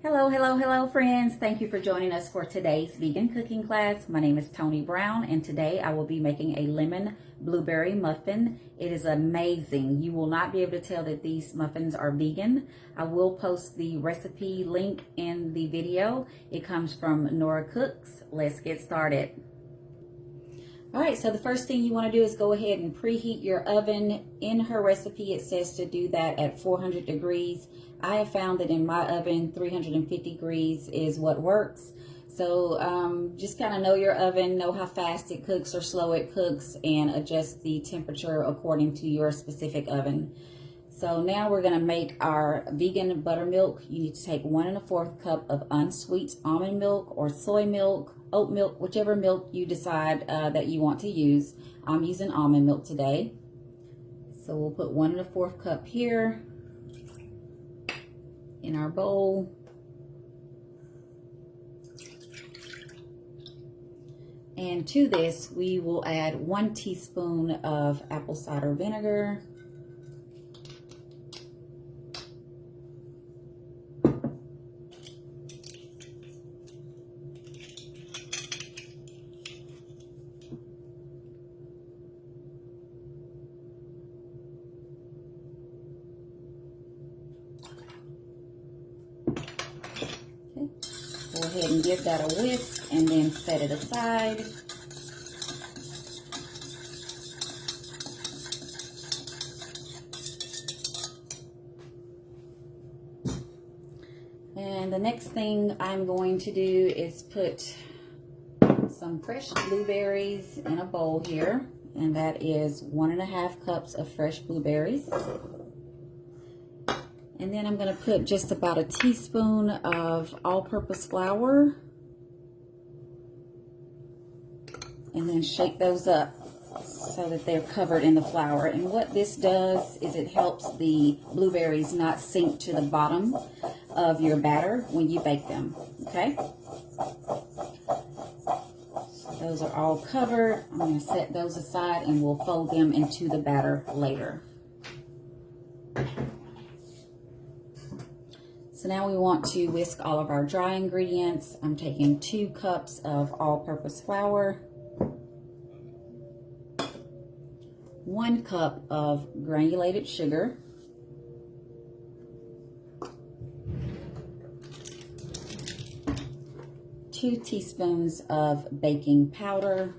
Hello, hello, hello, friends. Thank you for joining us for today's vegan cooking class. My name is Tony Brown, and today I will be making a lemon blueberry muffin. It is amazing. You will not be able to tell that these muffins are vegan. I will post the recipe link in the video. It comes from Nora Cooks. Let's get started. All right, so the first thing you want to do is go ahead and preheat your oven. In her recipe, it says to do that at 400 degrees. I have found that in my oven, 350 degrees is what works. So just kind of know your oven, know how fast it cooks or slow it cooks, and adjust the temperature according to your specific oven. So now we're going to make our vegan buttermilk. You need to take 1 1/4 cup of unsweet almond milk or soy milk, oat milk, whichever milk you decide that you want to use. I'm using almond milk today. So we'll put 1 1/4 cup here in our bowl. And to this, we will add 1 teaspoon of apple cider vinegar. Go ahead and give that a whisk and then set it aside. And the next thing I'm going to do is put some fresh blueberries in a bowl here. And that is 1 1/2 cups of fresh blueberries. And then I'm going to put just about a teaspoon of all-purpose flour. And then shake those up so that they're covered in the flour. And what this does is it helps the blueberries not sink to the bottom of your batter when you bake them, okay? So those are all covered. I'm going to set those aside and we'll fold them into the batter later. So now we want to whisk all of our dry ingredients. I'm taking 2 cups of all-purpose flour, 1 cup of granulated sugar, 2 teaspoons of baking powder,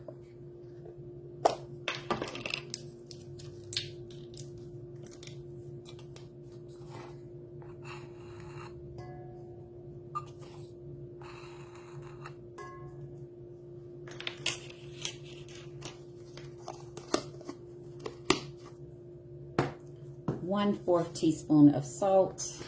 1/4 teaspoon of salt,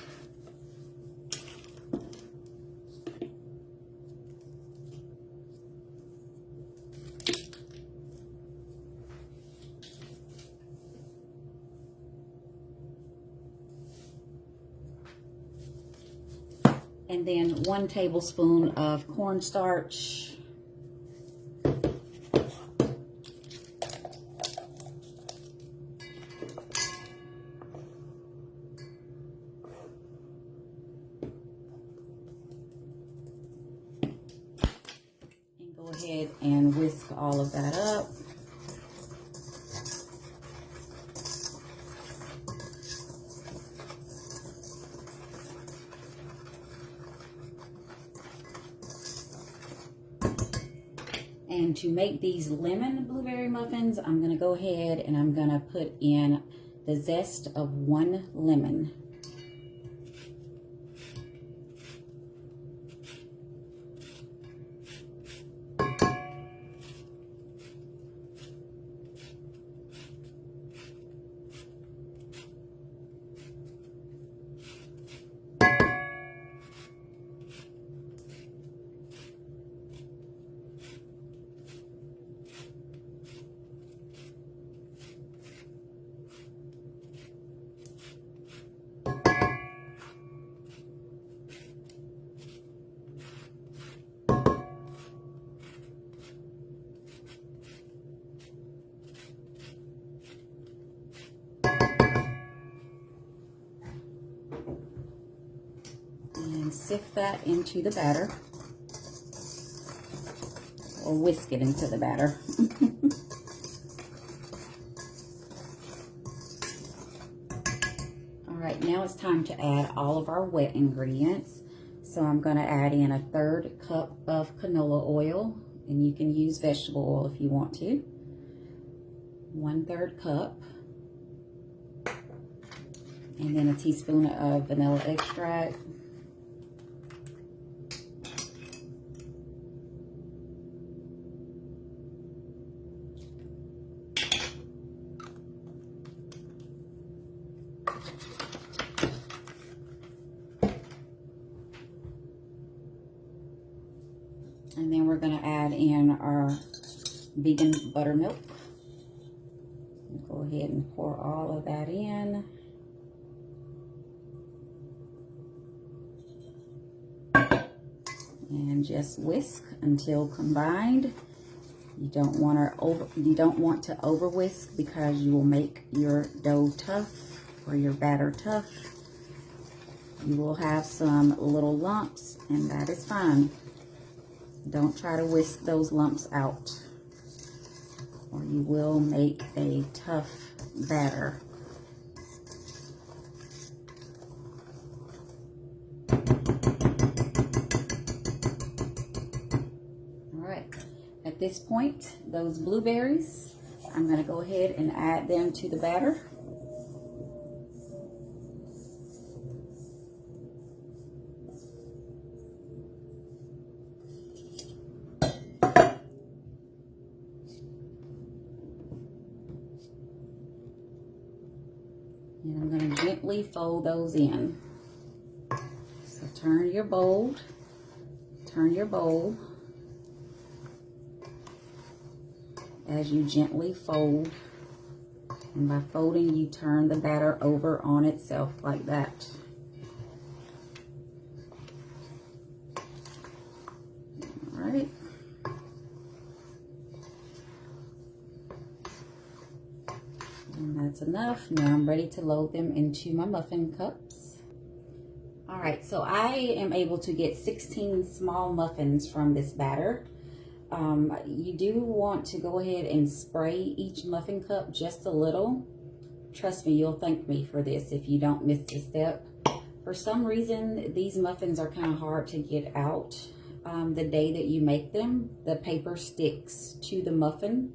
and then 1 tablespoon of cornstarch. Go ahead and whisk all of that up. And to make these lemon blueberry muffins, I'm going to go ahead and I'm going to put in the zest of 1 lemon. sift that into the batter, or whisk it into the batter. All right, now it's time to add all of our wet ingredients. So I'm going to add in a 1/3 cup of canola oil, and you can use vegetable oil if you want to. 1/3 cup. And then a teaspoon of vanilla extract. And then we're going to add in our vegan buttermilk. Go ahead and pour all of that in. And just whisk until combined. You don't want to over whisk, because you will make your dough tough or your batter tough. You will have some little lumps, and that is fine. Don't try to whisk those lumps out, or you will make a tough batter. All right, at this point, those blueberries, I'm going to go ahead and add them to the batter. And I'm going to gently fold those in. So turn your bowl as you gently fold. And by folding, you turn the batter over on itself like that. All right. And that's enough. Now I'm ready to load them into my muffin cups. All right, so I am able to get 16 small muffins from this batter. You do want to go ahead and spray each muffin cup just a little. Trust me, you'll thank me for this if you don't miss this step. For some reason, these muffins are kind of hard to get out. The day that you make them, the paper sticks to the muffin.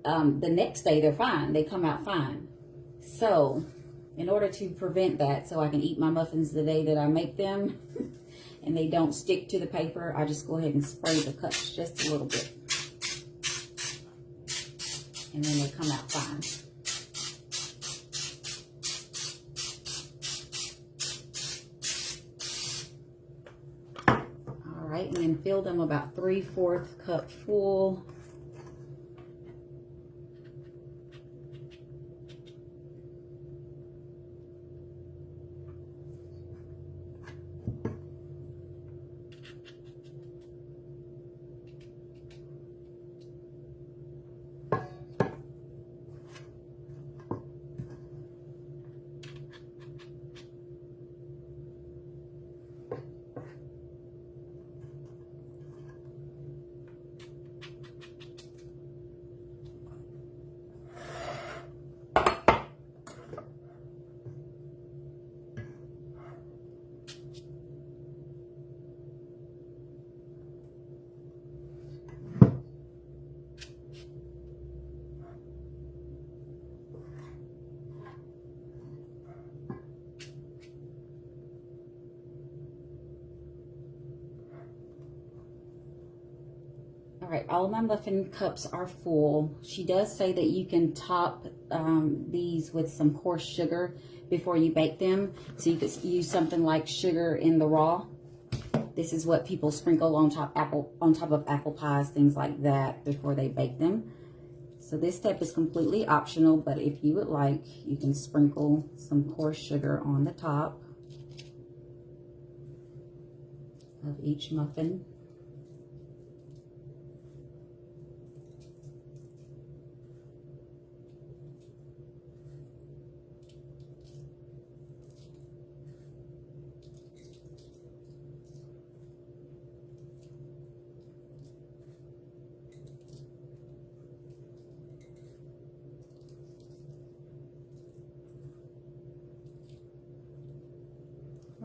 The next day they're fine, they come out fine. So in order to prevent that, so I can eat my muffins the day that I make them and they don't stick to the paper, I just go ahead and spray the cups just a little bit, and then they come out fine. All right, and then fill them about 3/4 cup full. All right, all of my muffin cups are full. She does say that you can top these with some coarse sugar before you bake them. So you could use something like sugar in the raw. This is what people sprinkle on top of apple pies, things like that, before they bake them. So this step is completely optional, but if you would like, you can sprinkle some coarse sugar on the top of each muffin.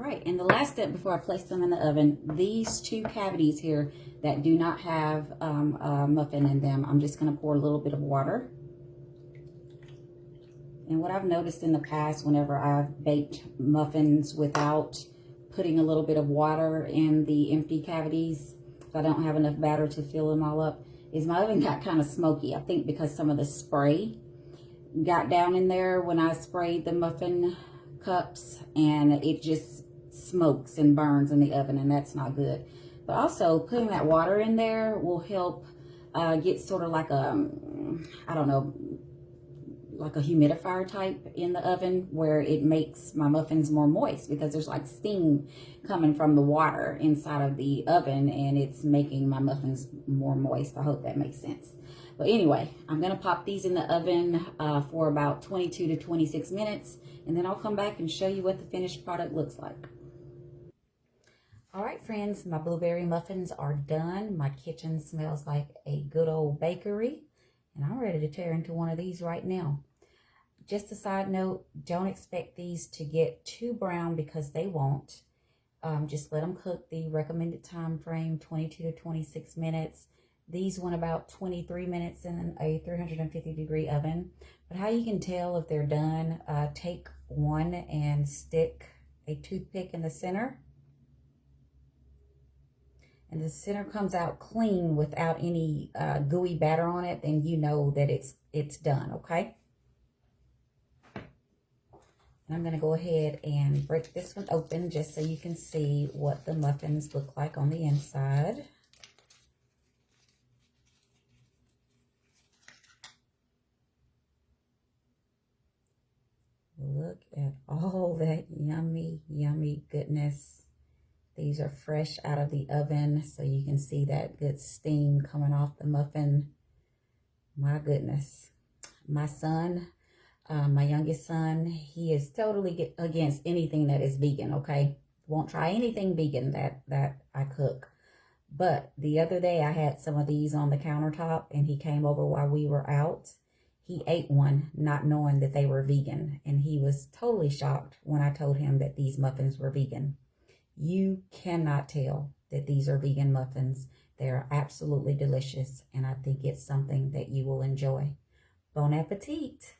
right, and the last step before I place them in the oven, these two cavities here that do not have a muffin in them, I'm just going to pour a little bit of water. And what I've noticed in the past, whenever I've baked muffins without putting a little bit of water in the empty cavities, if I don't have enough batter to fill them all up, is my oven got kind of smoky. I think because some of the spray got down in there when I sprayed the muffin cups, and it just smokes and burns in the oven, and that's not good. But also putting that water in there will help get sort of like a, I don't know, like a humidifier type in the oven, where it makes my muffins more moist, because there's like steam coming from the water inside of the oven, and it's making my muffins more moist. I hope that makes sense. But anyway, I'm gonna pop these in the oven for about 22 to 26 minutes, and then I'll come back and show you what the finished product looks like. All right, friends, my blueberry muffins are done. My kitchen smells like a good old bakery, and I'm ready to tear into one of these right now. Just a side note, don't expect these to get too brown, because they won't. Just let them cook the recommended time frame, 22 to 26 minutes. These went about 23 minutes in a 350-degree oven. But how you can tell if they're done, take one and stick a toothpick in the center. And the center comes out clean without any gooey batter on it, then you know that it's done, okay? And I'm going to go ahead and break this one open just so you can see what the muffins look like on the inside. Look at all that yummy, yummy goodness. These are fresh out of the oven, so you can see that good steam coming off the muffin. My goodness. My son, my youngest son, he is totally against anything that is vegan, okay? Won't try anything vegan that I cook. But the other day I had some of these on the countertop, and he came over while we were out. He ate one not knowing that they were vegan, and he was totally shocked when I told him that these muffins were vegan. You cannot tell that these are vegan muffins. They are absolutely delicious, and I think it's something that you will enjoy. Bon appetit!